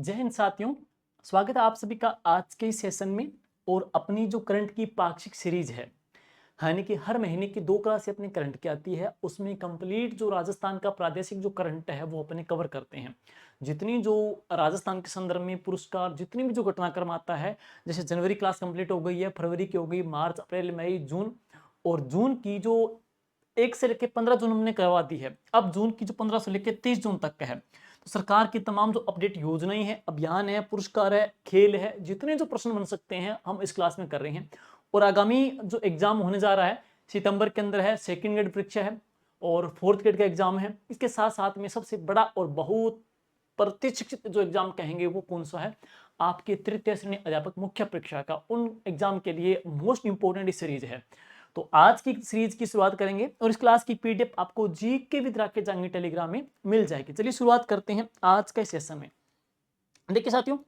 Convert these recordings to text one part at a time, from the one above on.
जय हिंद साथियों। स्वागत है आप सभी का आज के इस सेशन में। और अपनी जो करंट की पाक्षिक सीरीज है, यानी कि हर महीने की 2 क्लास अपने करंट की आती है, उसमें कंप्लीट जो राजस्थान का प्रादेशिक जो करंट है वो अपने कवर करते हैं। जितनी जो राजस्थान के संदर्भ में पुरस्कार, जितनी भी जो घटनाक्रम आता है, जैसे जनवरी क्लास कंप्लीट हो गई है, फरवरी की हो गई, मार्च, अप्रैल, मई, जून, और जून की जो 1 से लेकर 15 जून हमने करवा दी है। अब जून की जो 15 से लेकर 30 जून तक का है, तो सरकार की तमाम जो अपडेट योजनाएं हैं, अभियान है, पुरस्कार है, खेल है, जितने जो प्रश्न बन सकते हैं हम इस क्लास में कर रहे हैं। और आगामी जो एग्जाम होने जा रहा है सितंबर के अंदर है, सेकंड ग्रेड परीक्षा है और फोर्थ ग्रेड का एग्जाम है। इसके साथ साथ में सबसे बड़ा और बहुत प्रतीक्षित जो एग्जाम कहेंगे वो कौन सा है, आपके तृतीय श्रेणी अध्यापक मुख्य परीक्षा का। उन एग्जाम के लिए मोस्ट इंपोर्टेंट सीरीज है। तो आज की सीरीज की शुरुआत करेंगे और इस क्लास की पीडीएफ आपको जीके विद राकेश जांगवी टेलीग्राम में मिल जाएगी। चलिए शुरुआत करते हैं आज के सेशन में। देखिए साथियों,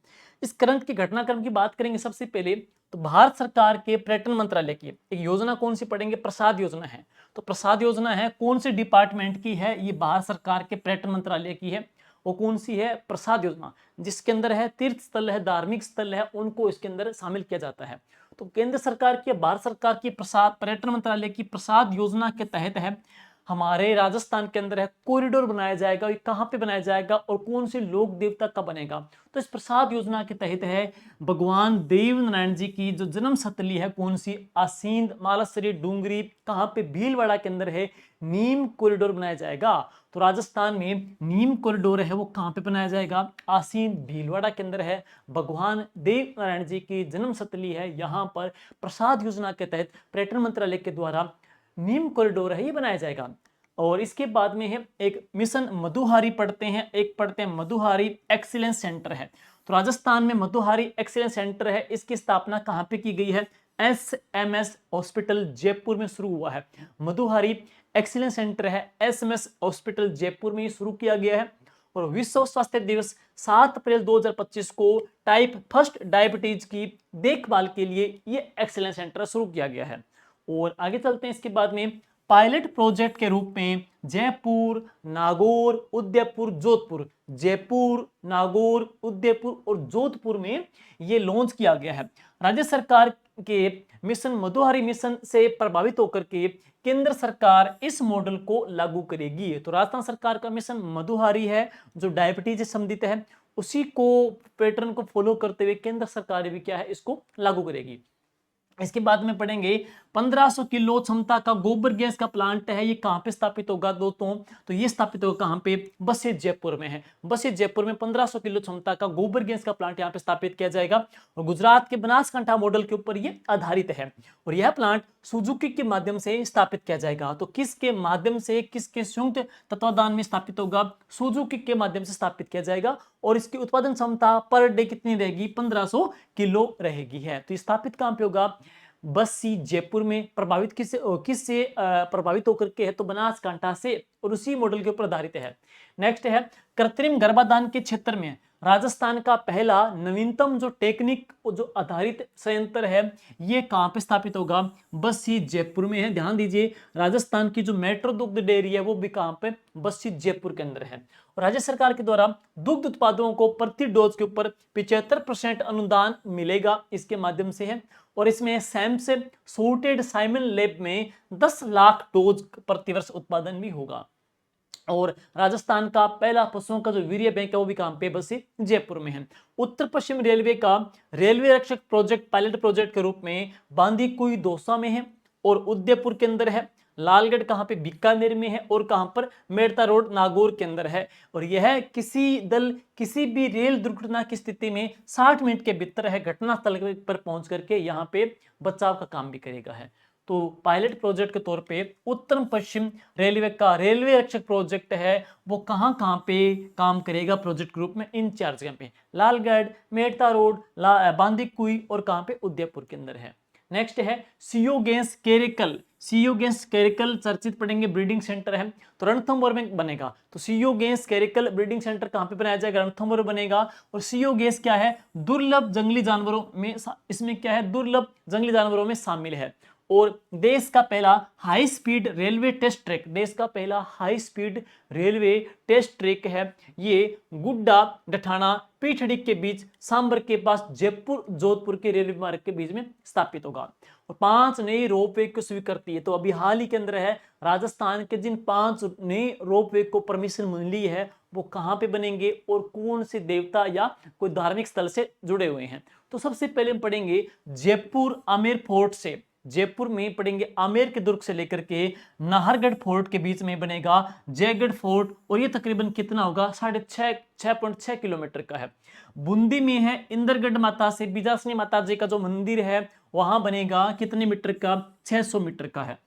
इस करंट के घटनाक्रम की बात करेंगे सबसे पहले तो भारत सरकार के पर्यटन मंत्रालय की एक योजना कौन सी पढ़ेंगे, प्रसाद योजना है। तो प्रसाद योजना है कौन से डिपार्टमेंट की है, ये भारत सरकार के पर्यटन मंत्रालय की है। वो कौन सी है, प्रसाद योजना, जिसके अंदर है तीर्थ स्थल है, धार्मिक स्थल है, उनको इसके अंदर शामिल किया जाता है। तो केंद्र सरकार की, भारत सरकार की प्रसाद पर्यटन मंत्रालय की प्रसाद योजना के तहत है हमारे राजस्थान के अंदर है कॉरिडोर बनाया जाएगा। ये कहाँ पे बनाया जाएगा और कौन से लोक देवता का बनेगा, तो इस प्रसाद योजना के तहत है भगवान देव नारायण जी की जो जन्म स्थली है कौन सी, आसींद मालासरी डूंगरी, कहाँ पे भीलवाड़ा के अंदर है नीम कॉरिडोर बनाया जाएगा। तो राजस्थान में नीम कॉरिडोर है वो कहाँ पे बनाया जाएगा, आसीन भीलवाड़ा के अंदर है। भगवान देव नारायण जी की जन्म स्थली है, यहाँ पर प्रसाद योजना के तहत पर्यटन मंत्रालय के द्वारा नीम कॉरिडोर है ये बनाया जाएगा। और इसके बाद में है एक मिशन मधुहारी पढ़ते हैं, एक पढ़ते हैं मधुहारी एक्सीलेंस सेंटर है। तो राजस्थान में मधुहारी एक्सीलेंस सेंटर है, इसकी स्थापना कहाँ पे की गई है, एसएमएस हॉस्पिटल जयपुर में शुरू हुआ है। मधुहारी एक्सीलेंस सेंटर है एसएमएस हॉस्पिटल जयपुर में शुरू किया गया है। और विश्व स्वास्थ्य दिवस 7 अप्रैल 2025 को टाइप 1 डायबिटीज की देखभाल के लिए ये एक्सीलेंस सेंटर शुरू किया गया है। और आगे चलते हैं, इसके बाद में पायलट प्रोजेक्ट के रूप में जयपुर, नागौर, उदयपुर, जोधपुर, जयपुर, नागौर, उदयपुर और जोधपुर में ये लॉन्च किया गया है। राज्य सरकार के मिशन मधुहारी मिशन से प्रभावित होकर के केंद्र सरकार इस मॉडल को लागू करेगी। तो राजस्थान सरकार का मिशन मधुहारी है जो डायबिटीज से संबंधित है, उसी को पैटर्न को फॉलो करते हुए केंद्र सरकार भी क्या है इसको लागू करेगी। इसके बाद में पढ़ेंगे 1500 किलो क्षमता का गोबर गैस का प्लांट है, ये कहां पे स्थापित होगा दोस्तों, तो ये स्थापित होगा कहां पे, बसे जयपुर में है। बसे जयपुर में 1500 किलो क्षमता का गोबर गैस का प्लांट यहां पे स्थापित किया जाएगा और गुजरात के बनासकांठा मॉडल के ऊपर ये आधारित है। और यह प्लांट सुजुकी के माध्यम से स्थापित किया जाएगा। तो किसके माध्यम से, किसके संयुक्त तत्वाधान में स्थापित होगा, सुजुकी के माध्यम से स्थापित किया जाएगा। और इसकी उत्पादन क्षमता पर डे कितनी रहेगी, 1500 किलो रहेगी है। तो स्थापित कहां पे होगा, बस्सी जयपुर में। प्रभावित किससे प्रभावित होकर के है, तो बनासकांठा से, और उसी मॉडल के ऊपर आधारित है। नेक्स्ट है कृत्रिम गर्भाधान के क्षेत्र में राजस्थान का पहला नवीनतम जो टेक्निक जो आधारित संयंत्र है ये कहां पे स्थापित होगा, बस्सी जयपुर में है। ध्यान दीजिए, राजस्थान की जो मेट्रो दुग्ध डेयरी है वो भी कहां पे, बस्सी जयपुर के अंदर है। और राज्य सरकार के द्वारा दुग्ध उत्पादों को प्रति डोज के ऊपर 75% अनुदान मिलेगा इसके माध्यम से है। और इसमें सैम से सॉर्टेड साइमन लैब में 10 लाख डोज प्रतिवर्ष उत्पादन भी होगा। और राजस्थान का पहला पशुओं का जो वीर्य बैंक है वो भी कहां पे, बसे जयपुर में है। उत्तर पश्चिम रेलवे का रेलवे रक्षक प्रोजेक्ट पायलट प्रोजेक्ट के रूप में बांदीकुई दौसा में है और उदयपुर के अंदर है। लालगढ़ कहां पे, बीकानेर में है। और कहां पर, मेड़ता रोड नागौर के अंदर है। और यह किसी दल किसी भी रेल दुर्घटना की स्थिति में 60 मिनट के भीतर है घटनास्थल पर पहुंच करके यहाँ पे बचाव का काम भी करेगा है। तो पायलट प्रोजेक्ट के तौर पे उत्तर पश्चिम रेलवे का रेलवे रक्षक प्रोजेक्ट है वो कहां कहां पे काम करेगा प्रोजेक्ट ग्रुप में, इन 4 जगह पे, लालगढ़, मेड़ता रोड, बांदीकुई और कहां पे, उदयपुर के अंदर है। नेक्स्ट है सीओगेंस केरिकल। सीओगेंस केरिकल चर्चित पढ़ेंगे, ब्रीडिंग सेंटर है तो रणथंभौर में बनेगा। तो सीओगेंस केरिकल ब्रीडिंग सेंटर कहां पे बनाया जाएगा, रणथंभौर बनेगा। और सीओगेंस क्या है, दुर्लभ जंगली जानवरों में, इसमें क्या है, दुर्लभ जंगली जानवरों में शामिल है। और देश का पहला high speed railway test track, देश का पहला high speed railway test track है ये गुड्डा डठाना पीठड़ी के बीच सांबर के पास जयपुर जोधपुर के रेलवे मार्ग के बीच में स्थापित होगा। और 5 नई रोपवे को स्वीकृति है, तो अभी हाल ही के अंदर है राजस्थान के जिन 5 नई रोपवे को परमिशन मिली है वो कहाँ पे बनेंगे और कौन से देवता या कोई धार्मिक स्थल से जुड़े हुए हैं। तो सबसे पहले हम पढ़ेंगे जयपुर आमेर फोर्ट से, जयपुर में पढ़ेंगे आमेर के दुर्ग से लेकर के नाहरगढ़ फोर्ट के बीच में बनेगा जयगढ़ फोर्ट, और ये तकरीबन कितना होगा 6.6 किलोमीटर का है। बूंदी में है इंद्रगढ़ माता से बीजासनी माता जी का जो मंदिर है वहां बनेगा कितने मीटर का, 600 मीटर का है।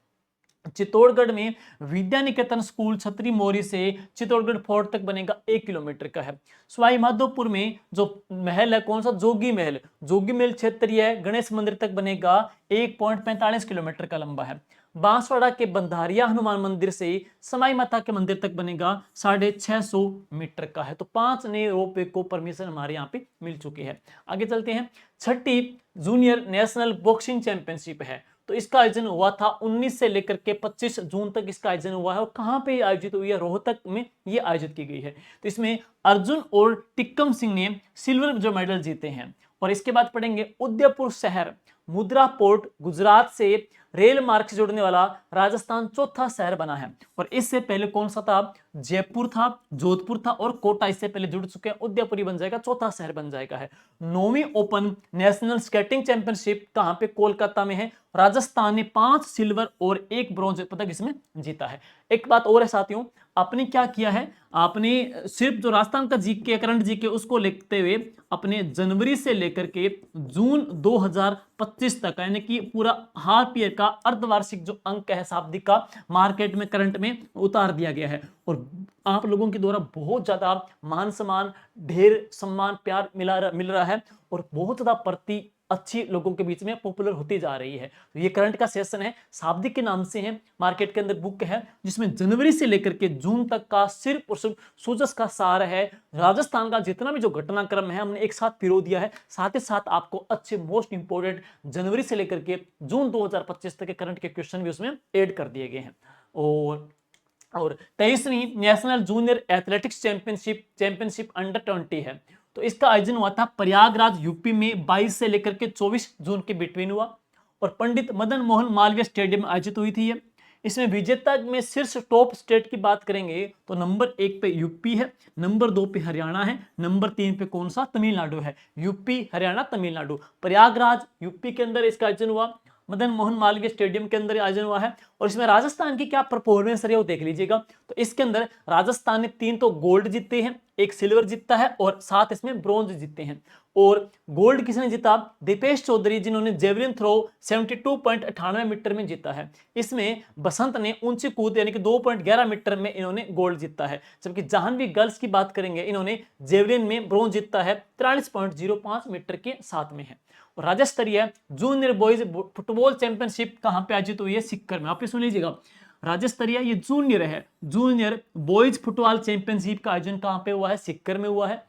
चित्तौड़गढ़ में विद्या निकेतन स्कूल छतरी मोरी से चित्तौड़गढ़ फोर्ट तक बनेगा 1 किलोमीटर का है। सवाई माधोपुर में जो महल है कौन सा, जोगी महल, जोगी महल क्षेत्रीय गणेश मंदिर तक बनेगा 1.45 किलोमीटर का लंबा है। बांसवाड़ा के बंधारिया हनुमान मंदिर से समाई माता के मंदिर तक बनेगा 650 मीटर का है। तो 5 नए रोपवे को परमिशन हमारे यहाँ पे मिल चुकी है। आगे चलते हैं, छठी जूनियर नेशनल बॉक्सिंग चैंपियनशिप है, तो इसका आयोजन हुआ था 19 से लेकर के 25 जून तक इसका आयोजन हुआ है। और कहां पे आयोजित हुई है, रोहतक में ये आयोजित की गई है। तो इसमें अर्जुन और टिक्कम सिंह ने सिल्वर जो मेडल जीते हैं। और इसके बाद पढ़ेंगे उदयपुर शहर मुद्रा पोर्ट गुजरात से रेल मार्ग से जोड़ने वाला राजस्थान चौथा शहर बना है। और इससे पहले कौन सा था, जयपुर था, जोधपुर था और कोटा इससे पहले जुड़ चुके हैं। उदयपुर बन जाएगा, चौथा शहर बन जाएगा है। 9वीं ओपन नेशनल स्केटिंग चैंपियनशिप कहां पे, कोलकाता में है। राजस्थान ने 5 सिल्वर और 1 ब्रॉन्ज पदक इसमें जीता है। एक बात और है साथियों, आपने क्या किया है, आपने सिर्फ जो राजस्थान का जीके करंट जीके उसको लिखते हुए अपने जनवरी से लेकर के जून 2025 तक यानी कि पूरा हाफ ईयर का अर्धवार्षिक जो अंक है शाब्दिक का मार्केट में करंट में उतार दिया गया है। और आप लोगों के द्वारा बहुत ज्यादा मान सम्मान, ढेर सम्मान, प्यार मिल रहा है और बहुत ज्यादा प्रति अच्छी लोगों के बीच में पॉपुलर होती जा रही है। तो ये करंट का सेशन है, शाब्दिक के नाम से है, मार्केट के अंदर बुक है जिसमें जनवरी से लेकर के जून तक का सिर्फ और सिर्फ सूजस का सार है। राजस्थान का जितना भी जो घटनाक्रम है हमने एक साथ पिरो दिया है, साथ ही साथ आपको अच्छे मोस्ट इंपोर्टेंट जनवरी से लेकर के जून 2025 तक के करंट के क्वेश्चन भी उसमें ऐड कर दिए गए हैं। और 23वीं national junior athletics championship under 20 है, तो इसका आयोजन हुआ था प्रयागराज यूपी में 22 से लेकर के 24 जून के बिटवीन हुआ और पंडित मदन मोहन मालवीय स्टेडियम में आयोजित हुई थी। इसमें विजेता में शीर्ष टॉप स्टेट की बात करेंगे तो नंबर 1 पे यूपी है, नंबर 2 पे हरियाणा है, नंबर 3 पे कौन सा, तमिलनाडु है। यूपी, हरियाणा, तमिलनाडु। प्रयागराज यूपी के अंदर इसका आयोजन हुआ, मदन मोहन मालवीय स्टेडियम के अंदर आयोजन हुआ है। और इसमें राजस्थान की क्या परफॉर्मेंस रही है वो देख लीजिएगा। तो इसके अंदर राजस्थान ने 3 तो गोल्ड जीते हैं, 1 सिल्वर जीता है और 7 इसमें ब्रॉन्ज जीते हैं। और गोल्ड किसने जीता, दीपेश चौधरी जिन्होंने जेवलिन थ्रो 72.98 मीटर में जीता है। इसमें बसंत ने ऊंची कूद यानी कि 2.11 मीटर में इन्होंने गोल्ड जीता है। जबकि जाह्नवी गर्ल्स की बात करेंगे इन्होंने जेवलिन में ब्रॉन्ज जीता है, 43.05 मीटर के साथ में है। और राज्य स्तरीय जूनियर बॉयज फुटबॉल चैंपियनशिप कहां पे आयोजित हुई है, सिक्कर में। आप ये सुन लीजिएगा, राज्य स्तरीय ये जूनियर है, जूनियर बॉयज फुटबॉल चैंपियनशिप का आयोजन कहां पे हुआ है, सिक्कर में हुआ है।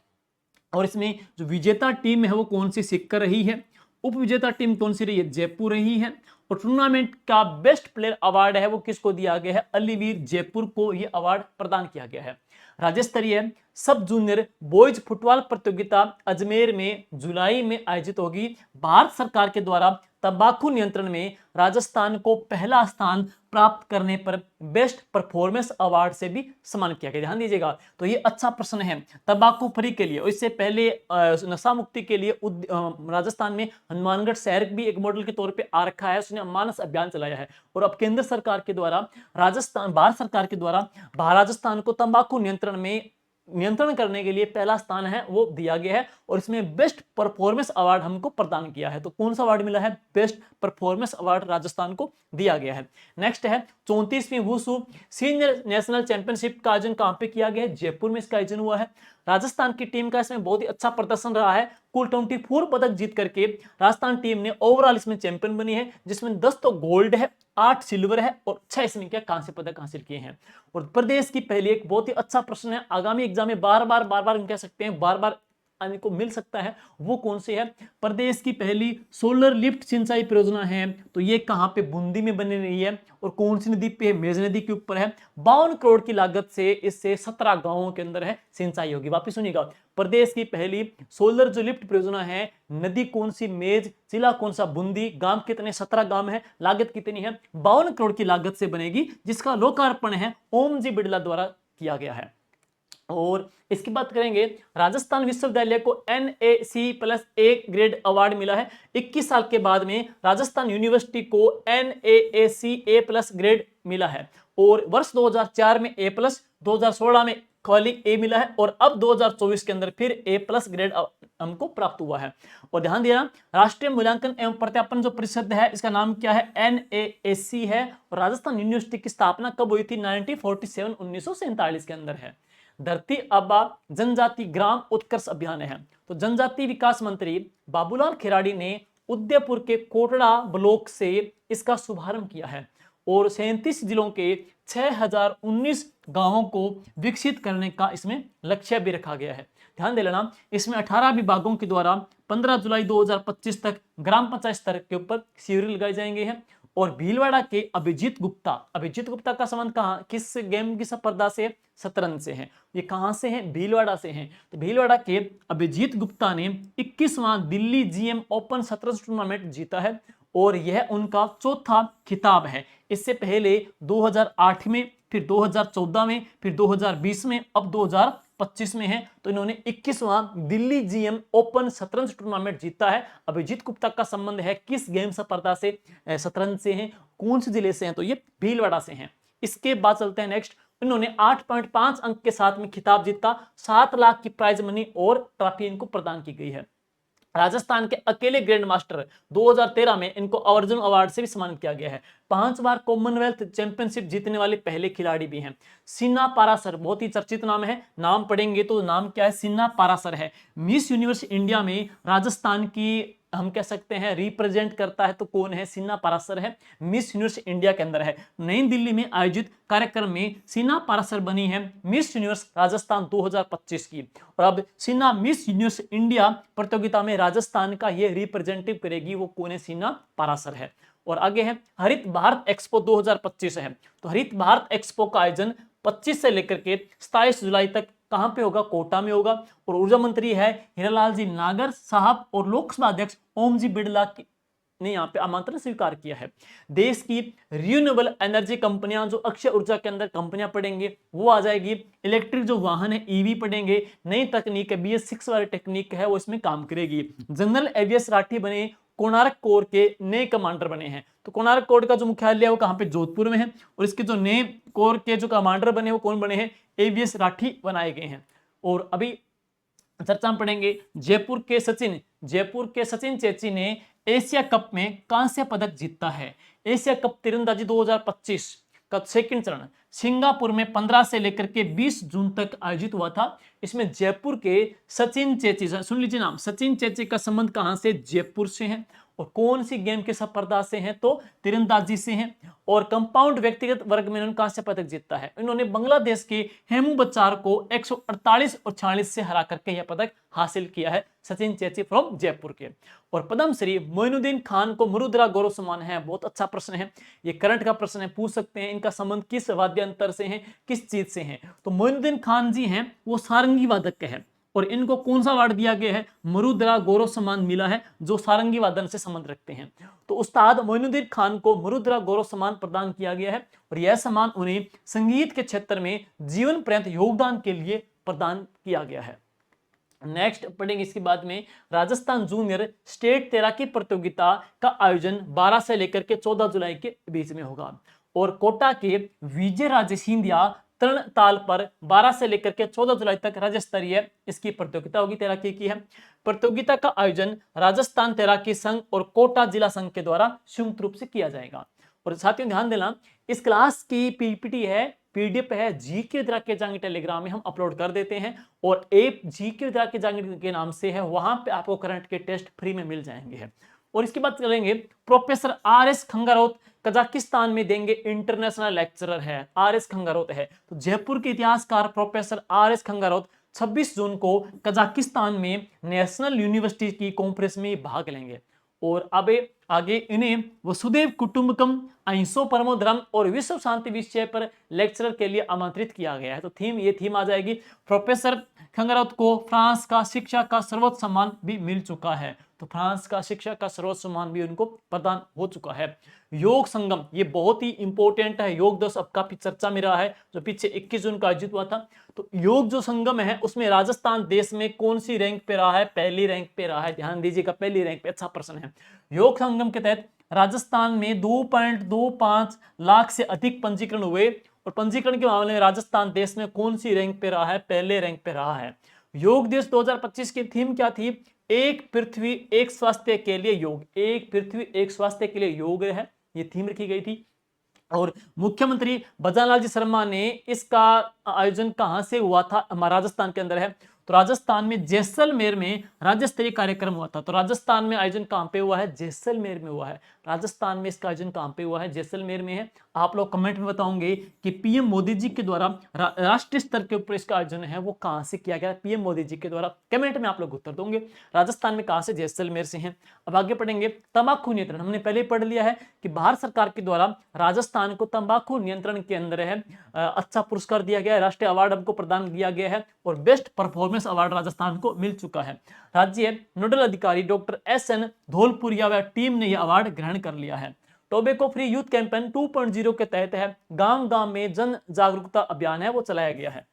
और इसमें जो विजेता टीम है वो कौन सी, सिक्कर रही है। उप विजेता टीम कौन सी रही है, जयपुर रही है। और टूर्नामेंट का बेस्ट प्लेयर अवार्ड है वो किसको दिया गया है, अलीवीर जयपुर को ये अवार्ड प्रदान किया गया है। राज्य स्तरीय सब जूनियर बॉयज फुटबॉल प्रतियोगिता अजमेर में जुलाई में आयोजित होगी। भारत सरकार के द्वारा तंबाकू नियंत्रण में राजस्थान को पहला स्थान प्राप्त करने पर बेस्ट परफॉर्मेंस अवार्ड से भी सम्मानित किया गया। ध्यान दीजिएगा, तो ये अच्छा प्रश्न है तंबाकू फ्री के लिए। और इससे पहले नशा मुक्ति के लिए राजस्थान में हनुमानगढ़ शहर भी एक मॉडल के तौर पे आ रखा है, उसने मानस अभियान चलाया है। और अब केंद्र सरकार के द्वारा भारत सरकार के द्वारा राजस्थान को तंबाकू नियंत्रण करने के लिए पहला स्थान है वो दिया गया है। और इसमें बेस्ट परफॉर्मेंस अवार्ड हमको प्रदान किया है। तो कौन सा अवार्ड मिला है, बेस्ट परफॉर्मेंस अवार्ड राजस्थान को दिया गया है। नेक्स्ट है 34वीं वुशु सीनियर नेशनल चैंपियनशिप का आयोजन कहां पे किया गया है, जयपुर में इसका आयोजन हुआ है। राजस्थान की टीम का इसमें बहुत ही अच्छा प्रदर्शन रहा है, कुल 24 पदक जीत करके राजस्थान टीम ने ओवरऑल इसमें चैंपियन बनी है, जिसमें 10 तो गोल्ड है, 8 सिल्वर है और 6 इसमें क्या कांस्य पदक हासिल किए हैं। और प्रदेश की पहली एक बहुत ही अच्छा प्रश्न है, आगामी एग्जाम में बार बार कह सकते हैं, बार बार आने को मिल सकता है वो कौन से है? प्रदेश की पहली सोलर लिफ्ट सिंचाई परियोजना है, तो ये कहाँ पे? बूंदी में बन रही है। और कौन सी नदी पे है? मेज नदी के ऊपर है। 52 करोड़ की लागत से इससे 17 गांवों के अंदर है सिंचाई होगी। वापिस सुनिएगा, प्रदेश की पहली सोलर जो लिफ्ट परियोजना है, नदी कौन सी? मेज, जिला कौन सा? बूंदी, गांव कितने? 17 गांव है। लागत कितनी है? 52 करोड़ की लागत से बनेगी, जिसका लोकार्पण है ओम जी बिड़ला द्वारा किया गया है। और इसकी बात करेंगे, राजस्थान विश्वविद्यालय को NAC+A ग्रेड अवार्ड मिला है। 21 साल के बाद में राजस्थान यूनिवर्सिटी को NAAC+A ग्रेड मिला है। और वर्ष 2004 में A+, 2016 में खाली A मिला है, और अब 2024 के अंदर फिर A+ ग्रेड हमको प्राप्त हुआ है। और ध्यान देना, राष्ट्रीय मूल्यांकन एवं प्रत्यापन जो परिषद है, इसका नाम क्या है? NAAC है। और राजस्थान यूनिवर्सिटी की स्थापना कब हुई थी? 1947, 1947 के अंदर है। धरती आबा जनजाति ग्राम उत्कर्ष अभियान है, तो जनजाति विकास मंत्री बाबूलाल खिराड़ी ने उदयपुर के कोटड़ा ब्लॉक से इसका शुभारंभ किया है। और 37 जिलों के 6019 गांवों को विकसित करने का इसमें लक्ष्य भी रखा गया है। ध्यान दे लेना, इसमें 18 विभागों के द्वारा 15 जुलाई 2025 तक ग्राम पंचायत स्तर के ऊपर शिविर लगाए जाएंगे हैं। और भीलवाड़ा के अभिजीत गुप्ता का संबंध कहां, किस गेम की स्पर्धा से? शतरंज से है। ये कहां से है? भीलवाड़ा से है। तो भीलवाड़ा के अभिजीत गुप्ता ने 21वां दिल्ली GM ओपन शतरंज टूर्नामेंट जीता है, और यह उनका चौथा खिताब है। इससे पहले 2008 में, फिर 2014 में, फिर 2020 में, अब 2025 में है। तो इन्होंने 21वां दिल्ली GM ओपन शतरंज टूर्नामेंट जीता है। अभिजीत गुप्ता का संबंध है किस गेम स्पर्धा से? शतरंज से है। कौन से जिले से हैं? तो ये भीलवाड़ा से हैं। इसके बाद चलते हैं नेक्स्ट। इन्होंने 8.5 अंक के साथ में खिताब जीता, 7 लाख की प्राइज मनी और ट्रॉफी इनको प्रदान की गई है। राजस्थान के अकेले ग्रैंड मास्टर 2013 में इनको अर्जुन अवार्ड से भी सम्मानित किया गया है। 5 बार कॉमनवेल्थ चैंपियनशिप जीतने वाले पहले खिलाड़ी भी हैं। सिन्हा पारासर बहुत ही चर्चित नाम है, नाम पढ़ेंगे तो नाम क्या है? सिन्हा पारासर है। मिस यूनिवर्स इंडिया में राजस्थान की हम कह सकते हैं रिप्रेजेंट करता है, तो कौन है? सिन्हा पारासर है। मिस यूनिवर्स इंडिया के अंदर है। नई दिल्ली में आयोजित कार्यक्रम में सिन्हा पारासर बनी है मिस यूनिवर्स राजस्थान 2025 की। और अब सिन्हा मिस यूनिवर्स इंडिया प्रतियोगिता में राजस्थान का ये रिप्रेजेंटेटिव करेगी, वो कौन है? सिन्हा पारासर है। और आगे है हरित भारत एक्सपो 2025 है। तो हरित भारत एक्सपो का आयोजन 25 से लेकर के 27 जुलाई तक कहां पे होगा? कोटा में होगा। और ऊर्जा मंत्री है हीरालाल जी नागर साहब, और लोकसभा अध्यक्ष ओम जी बिड़ला ने यहाँ पे आमंत्रण स्वीकार किया है। देश की रिन्यूएबल एनर्जी कंपनियां, जो अक्षय ऊर्जा के अंदर कंपनियां पड़ेंगे, वो आ जाएगी। इलेक्ट्रिक जो वाहन है EV पड़ेंगे। नई तकनीक है BS6 वाली टेक्निक है, वो इसमें काम करेगी। जनरल एवीएस राठी बने कोणार्क कोर के नए कमांडर बने हैं। तो कोणार्क कोर का जो मुख्यालय है वो कहां पे? जोधपुर में है। और इसके जो नए कोर के जो कमांडर बने वो कौन बने हैं? AVS राठी बनाए गए हैं। और अभी चर्चा में पढ़ेंगे जयपुर के सचिन चेची ने एशिया कप में कांस्य पदक जीता है। एशिया कप तीरंदाजी 2025 का सेकंड चरण सिंगापुर में 15 से लेकर के 20 जून तक आयोजित हुआ था। इसमें जयपुर के सचिन चेची, सुन लीजिए नाम, सचिन चेची का संबंध कहां से? जयपुर से है। और कौन सी गेम के स्पर्धा से हैं? तो तीरंदाजी से हैं। और कंपाउंड व्यक्तिगत वर्ग में इन्होंने कांस्य पदक जीता है। इन्होंने बांग्लादेश के हेमू बच्चार को 148 और 46 से हरा करके यह पदक हासिल किया है, सचिन चेची फ्रॉम जयपुर के। और पद्मश्री मोइनुद्दीन खान को मरुद्रा गौरव सम्मान है। बहुत अच्छा प्रश्न है, ये करंट का प्रश्न है, पूछ सकते हैं। इनका संबंध किस वाद्यंतर से है, किस चीज से है? तो मोइनुद्दीन खान जी हैं वो सारंगी वादक है, और इनको कौन सा अवार्ड दिया गया है? मरुद्रा गौरव सम्मान मिला है, जो सारंगी वादन से संबंध रखते हैं। तो उस्ताद मोइनुद्दीन खान को मरुद्रा गौरव सम्मान प्रदान किया गया है, और यह सम्मान उन्हें संगीत के क्षेत्र में जीवन पर्यंत योगदान के लिए प्रदान किया गया है। नेक्स्ट पढ़ेंगे इसके बाद में, राजस्थान जूनियर स्टेट तैराकी प्रतियोगिता का आयोजन 12 से लेकर के 14 जुलाई के बीच में होगा। और कोटा के विजय राजे सिंधिया तरण ताल पर 12 से लेकर के 14 जुलाई तक राज्य स्तरीय इसकी प्रतियोगिता होगी, तैराकी की है। प्रतियोगिता का आयोजन राजस्थान तैराकी संघ और कोटा जिला संघ के द्वारा संयुक्त रूप से किया जाएगा। और साथियों ध्यान देना, इस क्लास की PPT है, PDF है, जीके विद्या के जांग टेलीग्राम में हम अपलोड कर देते हैं। और ऐप जीके विद्या के जांग के नाम से है, वहां पे आपको करंट के टेस्ट फ्री में मिल जाएंगे। और इसकी बात करेंगे, प्रोफेसर RS खंगारोत कजाकिस्तान में देंगे इंटरनेशनल लेक्चरर है, RS खंगारोत है। तो जयपुर के इतिहासकार प्रोफेसर RS खंगारोत 26 जून को कजाकिस्तान में नेशनल यूनिवर्सिटी की कॉन्फ्रेंस में भाग लेंगे। और अब आगे इन्हें वसुदेव कुटुंबकम, अहिंसो परमो धर्म और विश्व शांति विषय पर लेक्चरर के लिए आमंत्रित किया गया है। तो थीम आ जाएगी। प्रोफेसर खंगराट को फ्रांस का शिक्षा का सर्वोच्च सम्मान भी मिल चुका है। तो फ्रांस का शिक्षा का सर्वोच्च सम्मान भी उनको प्रदान हो चुका है। योग संगम, ये बहुत ही इंपॉर्टेंट है। योग दिवस अब काफी चर्चा में रहा है, जो पीछे 21 जून को आयोजित हुआ था। तो योग जो संगम है उसमें राजस्थान देश में कौन सी रैंक पे रहा है? पहली रैंक पे रहा है। ध्यान दीजिएगा, पहली रैंक पे। अच्छा प्रश्न है। योग संगम के तहत राजस्थान में 2.25 लाख से अधिक पंजीकरण हुए, और पंजीकरण के मामले में राजस्थान देश में कौन सी रैंक पे रहा है? पहले रैंक पे रहा है। योग दिवस 2025 की थीम क्या थी? एक पृथ्वी एक स्वास्थ्य के लिए योग। एक पृथ्वी एक स्वास्थ्य के लिए योग है, ये थीम रखी गई थी। और मुख्यमंत्री भजनलाल जी शर्मा ने इसका आयोजन कहां से हुआ था? राजस्थान के अंदर है। तो राजस्थान में जैसलमेर में राज्य स्तरीय कार्यक्रम हुआ था। तो राजस्थान में आयोजन कहां पे हुआ है? जैसलमेर में हुआ है। राजस्थान में इसका आयोजन कहां पे हुआ है? जैसलमेर में है। आप लोग कमेंट में बताओगे कि पीएम मोदी जी के द्वारा राष्ट्रीय स्तर के ऊपर इसका आयोजन है वो कहां से किया गया? पीएम मोदी जी के द्वारा। कमेंट में आप लोग उत्तर दोगे। राजस्थान में कहां से? जैसलमेर से है। अब आगे पढ़ेंगे। तंबाकू नियंत्रण, हमने पहले पढ़ लिया है कि भारत सरकार के द्वारा राजस्थान को तंबाकू नियंत्रण के अंदर है अच्छा पुरस्कार दिया गया है, राष्ट्रीय अवार्ड हमको प्रदान किया गया है, और बेस्ट परफॉर्मेंस अवार्ड राजस्थान को मिल चुका है। राज्य नोडल अधिकारी डॉक्टर एस.एन. धौलपुरिया व टीम ने यह अवार्ड ग्रहण कर लिया है। टोबैको फ्री यूथ कैंपेन 2.0 के तहत है गांव गांव में जन जागरूकता अभियान है वो चलाया गया है।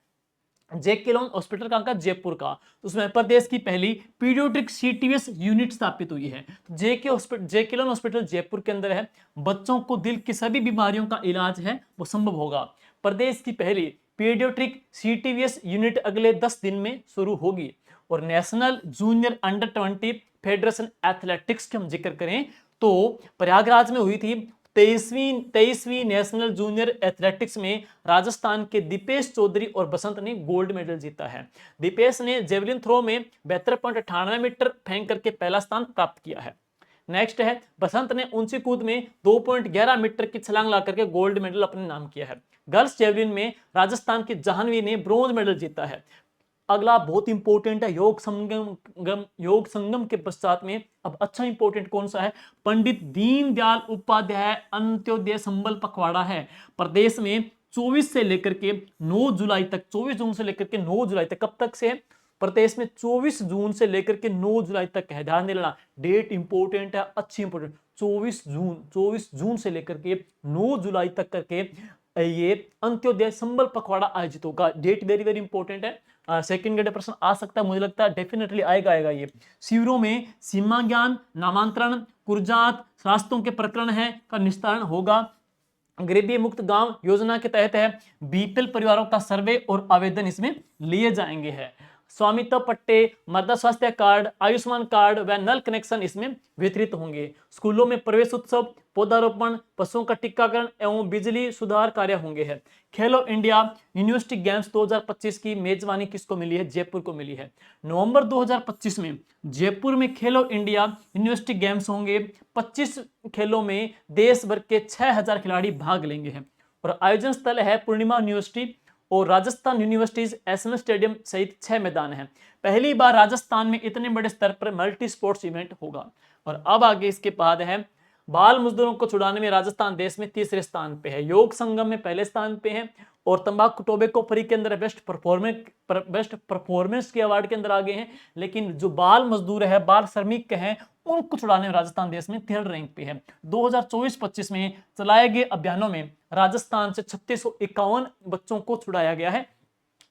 जेके लोन हॉस्पिटल कहां का? जयपुर का। तो उसमें प्रदेश की पहली पीडियाट्रिक सीटीएस यूनिट स्थापित हुई है। जेके लोन हॉस्पिटल जयपुर के अंदर है। बच्चों को दिल की सभी बीमारियों का इलाज है वो संभव होगा। प्रदेश की पहली पीडियाट्रिक सीटीएस यूनिट अगले 10 दिन में शुरू होगी। और national junior under 20 federation athletics के हम जिक्र करें तो प्रयागराज में हुई थी 23वीं नेशनल जूनियर एथलेटिक्स में राजस्थान के दीपेश चौधरी और बसंत ने गोल्ड मेडल जीता है। दीपेश ने जेवलिन थ्रो में 72.98 मीटर फेंक करके पहला स्थान प्राप्त किया है। नेक्स्ट है बसंत ने ऊंची कूद में 2.11 मीटर की छलांग ला करके गोल्ड मेडल अपने नाम किया है। गर्ल्स जेवलिन में राजस्थान की जाह्नवी ने ब्रोंज मेडल जीता है। अगला बहुत इंपॉर्टेंट है योग संगम के पश्चात में अब अच्छा इंपॉर्टेंट कौन सा है? पंडित दीनदयाल उपाध्याय अंत्योदय संबल पखवाड़ा है। प्रदेश में 24 से लेकर के 9 जुलाई तक, 24 जून से लेकर के 9 जुलाई तक, कब तक से है? प्रदेश में 24 जून से लेकर के 9 जुलाई तक है। ध्यान देना, डेट इंपॉर्टेंट है, अच्छी इंपॉर्टेंट। 24 जून से लेकर के 9 जुलाई तक करके ये अंत्योदय संबल पखवाड़ा आयोजित होगा। डेट वेरी वेरी इंपॉर्टेंट है। सेकंड ग्रेड प्रश्न आ सकता है, मुझे लगता है डेफिनेटली आएगा ये। शिविरों में सीमा ज्ञान, नामांतरण, कुर्जात, रास्तों के प्रकरण है का निस्तारण होगा। गरीबी मुक्त गांव योजना के तहत है बीपीएल परिवारों का सर्वे और आवेदन इसमें लिए जाएंगे है। स्वामित्व पट्टे, मृदा स्वास्थ्य कार्ड, आयुष्मान कार्ड व नल कनेक्शन इसमें वितरित होंगे। स्कूलों में प्रवेश उत्सव, पौधारोपण, पशुओं का टीकाकरण एवं बिजली सुधार कार्य होंगे है। खेलो इंडिया यूनिवर्सिटी गेम्स 2025 की मेजबानी किसको मिली है? जयपुर को मिली है। नवंबर 2025 में जयपुर में खेलो इंडिया यूनिवर्सिटी गेम्स होंगे। 25 खेलों में देश भर के 6000 खिलाड़ी भाग लेंगे हैं। और आयोजन स्थल है पूर्णिमा यूनिवर्सिटी और राजस्थान यूनिवर्सिटीज एसएम स्टेडियम सहित 6 मैदान हैं। पहली बार राजस्थान में इतने बड़े स्तर पर मल्टी स्पोर्ट्स इवेंट होगा। और अब आगे इसके बाद है बाल मजदूरों को छुड़ाने में राजस्थान देश में तीसरे स्थान पे है। योग संगम में पहले स्थान पे है और तंबाकू टोबैको फ्री के अंदर बेस्ट परफॉर्मेंस के अवार्ड के अंदर आगे हैं। लेकिन जो बाल मजदूर है, बाल श्रमिक हैं, उनको छुड़ाने में राजस्थान देश में थर्ड रैंक पे है। 2024-25 में चलाए गए अभियानों में राजस्थान से 3651 बच्चों को छुड़ाया गया है।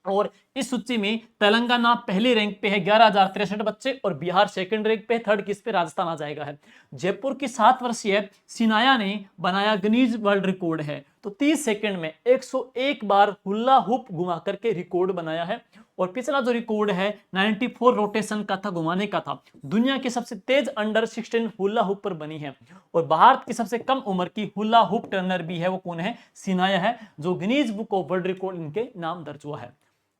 और इस सूची में तेलंगाना पहले रैंक पे है 11,063 बच्चे और बिहार सेकंड रैंक पे, थर्ड किस पे? राजस्थान आ जाएगा है। जयपुर की 7 वर्षीय सिनाया ने बनाया गिनीज वर्ल्ड रिकॉर्ड है। तो 30 सेकंड में 101 बार हुल्ला हुप घुमा करके रिकॉर्ड बनाया है। और पिछला जो रिकॉर्ड है 94 रोटेशन का था, घुमाने का था। दुनिया की सबसे तेज अंडर 16 हुल्ला हुप पर बनी है। और भारत की सबसे कम उम्र की हुल्ला हुप टर्नर भी है, वो कौन है? सिनाया है, जो Guinness book of world record इनके नाम दर्ज हुआ है।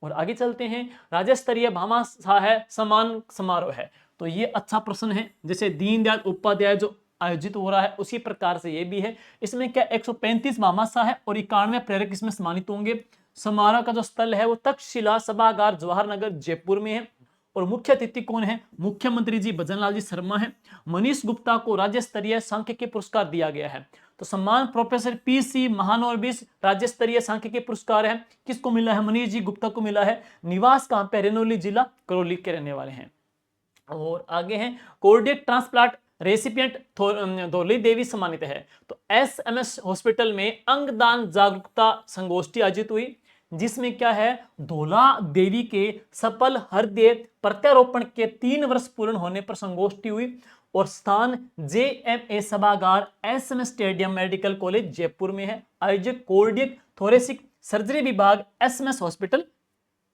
और आगे चलते हैं। राज्य स्तरीय भामाशाह है सम्मान समारोह है। तो ये अच्छा प्रश्न है। जैसे दीनदयाल उपाध्याय जो आयोजित हो रहा है उसी प्रकार से ये भी है। इसमें क्या 135 भामाशाह है और 91 प्रेरक इसमें सम्मानित होंगे। समारोह का जो स्थल है वो तक्षशिला सभागार जवाहर नगर जयपुर में है। और मुख्य अतिथि कौन है? मुख्यमंत्री जी भजनलाल जी शर्मा है। मनीष गुप्ता को राज्य स्तरीय सांख्यिकी पुरस्कार दिया गया है। तो सम्मान प्रोफेसर पीसी महानोबिस राज्य स्तरीय सांख्यिकी पुरस्कार है। किसको मिला है? मनीष जी गुप्ता को मिला है। निवास कहां पे? रेनोली जिला करौली के रहने वाले हैं। और आगे हैं कोर्डियक ट्रांसप्लांट रेसिपिएंट धौली देवी सम्मानित है। तो एसएमएस हॉस्पिटल में अंगदान जागरूकता संगोष्ठी आयोजित हुई, जिसमें क्या है, धौला देवी के सफल हृदय प्रत्यारोपण के 3 वर्ष पूर्ण होने पर संगोष्ठी हुई। और स्थान जेएमए सभागार SMS stadium medical college Jaipur में है। आयोजक कोर्डियक थोरेसिक सर्जरी विभाग एसएमएस हॉस्पिटल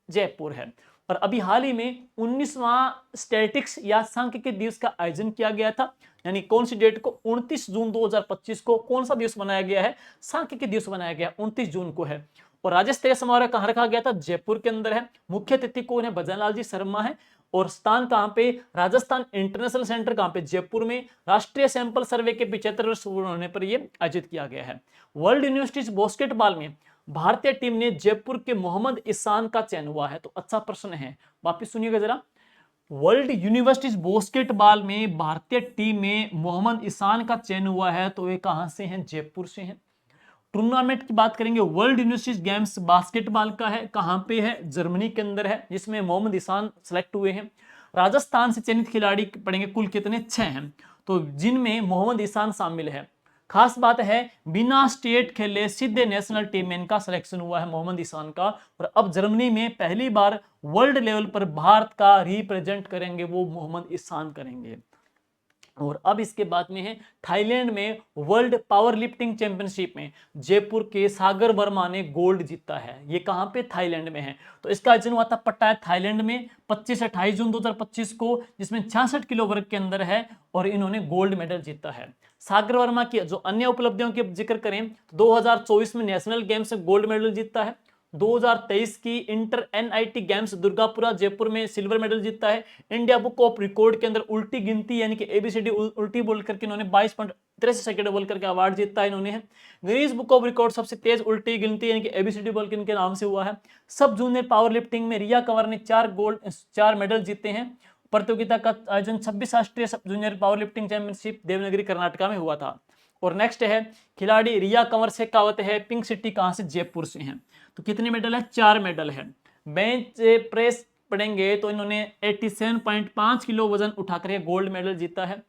जयपुर है। और अभी हाल ही में 19वां स्टैटिक्स या सांख्यिकी दिवस का आयोजन किया गया था। यानी कौन सी डेट को? 29 जून 2025 को कौन सा दिवस बनाया गया है? सांख्यिकी दिवस बनाया गया, 29 जून को है। और राज्य स्तरीय समारोह कहां रखा गया था? जयपुर के अंदर है। मुख्य अतिथि कौन है? भजनलाल जी शर्मा है। और स्थान कहां पे? राजस्थान इंटरनेशनल सेंटर कहां पे? जयपुर में। राष्ट्रीय सैंपल सर्वे के 75 वर्ष पूर्ण होने पर यह आयोजित किया गया है। वर्ल्ड यूनिवर्सिटीज बास्केटबॉल में भारतीय टीम ने जयपुर के मोहम्मद इसान का चयन हुआ है। तो अच्छा प्रश्न है, वापिस सुनिएगा जरा। वर्ल्ड यूनिवर्सिटीज बास्केटबॉल में भारतीय टीम में मोहम्मद इसान का चयन हुआ है। तो ये कहां से हैं? जयपुर से हैं। टूर्नामेंट की बात करेंगे, वर्ल्ड यूनिवर्सिटीज गेम्स बास्केटबॉल का है। कहां पे है? जर्मनी के अंदर है, जिसमें मोहम्मद इसान सेलेक्ट हुए हैं। राजस्थान से चयनित खिलाड़ी पढ़ेंगे, कुल कितने? 6 हैं। तो जिनमें मोहम्मद इसान शामिल है। खास बात है, बिना स्टेट खेले सीधे नेशनल टीम में इनका सिलेक्शन हुआ है, मोहम्मद इसान का। और अब जर्मनी में पहली बार वर्ल्ड लेवल पर भारत का रिप्रेजेंट करेंगे, वो मोहम्मद इसान करेंगे। और अब इसके बाद में है थाईलैंड में वर्ल्ड पावर लिफ्टिंग चैंपियनशिप में जयपुर के सागर वर्मा ने गोल्ड जीता है। ये कहां पे? थाईलैंड में है। तो इसका आयोजन हुआ था पट्टाया थाईलैंड में 25 से 28 जून 2025 को, जिसमें 66 किलो वर्ग के अंदर है। और इन्होंने गोल्ड मेडल जीता है। सागर वर्मा की जो अन्य उपलब्धियों की जिक्र करें, 2024 में नेशनल गेम्स में गोल्ड मेडल जीता है। 2023 की inter NIT games Durgapura Jaipur में सिल्वर मेडल जीता है। इंडिया बुक ऑफ रिकॉर्ड के अंदर उल्टी गिनती यानी कि एबीसीडी उल्टी बोल करके इन्होंने 22.83 सेकंड बोल करके अवार्ड जीता है इन्होंने। गिनीज बुक ऑफ रिकॉर्ड सबसे तेज उल्टी गिनती यानी कि एबीसीडी बोल के इनके नाम से हुआ है। सब जूनियर पावर लिफ्टिंग में रिया कंवर ने 4 मेडल जीते हैं। प्रतियोगिता का आयोजन 26 राष्ट्रीय सब junior power lifting championship Devanagari Karnataka में हुआ था। और नेक्स्ट है खिलाड़ी रिया कंवर शेखावत है, पिंक सिटी कहां से? जयपुर से हैं। तो कितने मेडल है? 4 मेडल है। बेंच प्रेस पढ़ेंगे तो इन्होंने 87.5 किलो वजन उठाकर गोल्ड मेडल जीता है।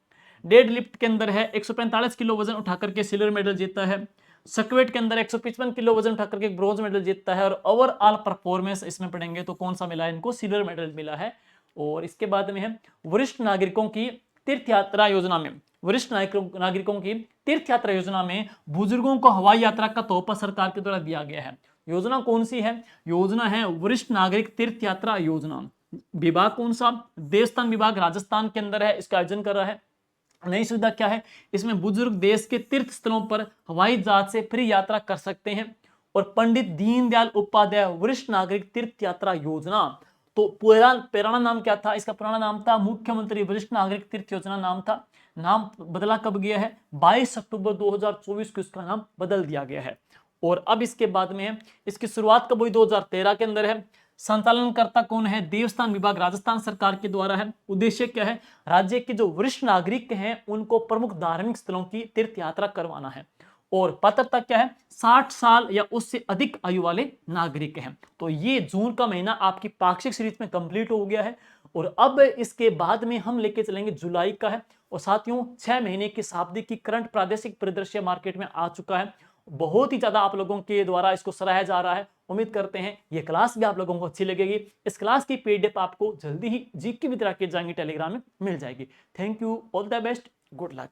डेड लिफ्ट के अंदर है 145 किलो वजन उठाकर के सिल्वर मेडल जीता है। स्क्वेट के अंदर 155 किलो वजन उठाकर के ब्रोंज मेडल जीतता है। और ओवरऑल परफॉर्मेंस इसमें पढ़ेंगे तो कौन सा मिला है इनको? सिल्वर मेडल मिला है। और इसके बाद में है वरिष्ठ नागरिकों की तीर्थ यात्रा योजना में, वरिष्ठ नागरिकों की तीर्थ यात्रा योजना में बुजुर्गों को हवाई यात्रा का तोहफा सरकार के द्वारा दिया गया है। योजना कौन सी है? योजना है वरिष्ठ नागरिक तीर्थ यात्रा योजना। विभाग कौन सा? देवस्थान विभाग राजस्थान के अंदर है, इसका आयोजन कर रहा है। नई सुविधा क्या है? इसमें बुजुर्ग देश के तीर्थ स्थलों पर हवाई जहाज से फ्री यात्रा कर सकते हैं। और पंडित दीनदयाल उपाध्याय वरिष्ठ नागरिक तीर्थ यात्रा योजना, तो पुराना नाम क्या था? इसका पुराना नाम था मुख्यमंत्री वरिष्ठ नागरिक तीर्थ योजना नाम था। नाम बदला कब गया है? 22 अक्टूबर 2024 को इसका नाम बदल दिया गया है। और अब इसके बाद में है, इसकी शुरुआत कब हुई? 2013 के अंदर है। संचालनकर्ता कौन है? देवस्थान विभाग राजस्थान सरकार के द्वारा है। उद्देश्य क्या है? राज्य के जो वरिष्ठ नागरिक हैं उनको प्रमुख धार्मिक स्थलों की तीर्थ यात्रा करवाना है। और पात्रता क्या है? 60 साल या उससे अधिक आयु वाले नागरिक हैं। तो ये जून का महीना आपकी पाक्षिक सीरीज में कंप्लीट हो गया है। और अब इसके बाद में हम लेके चलेंगे जुलाई का है। और साथियों 6 महीने की शाब्दिक की करंट प्रादेशिक परिदृश्य मार्केट में आ चुका है। बहुत ही ज्यादा आप लोगों के द्वारा इसको सराहा जा रहा है। उम्मीद करते हैं ये क्लास भी आप लोगों को अच्छी लगेगी। इस क्लास की पीडीएफ आपको जल्दी ही जीके विद राकेश जांगी टेलीग्राम में मिल जाएगी। Thank you, all the best, good luck.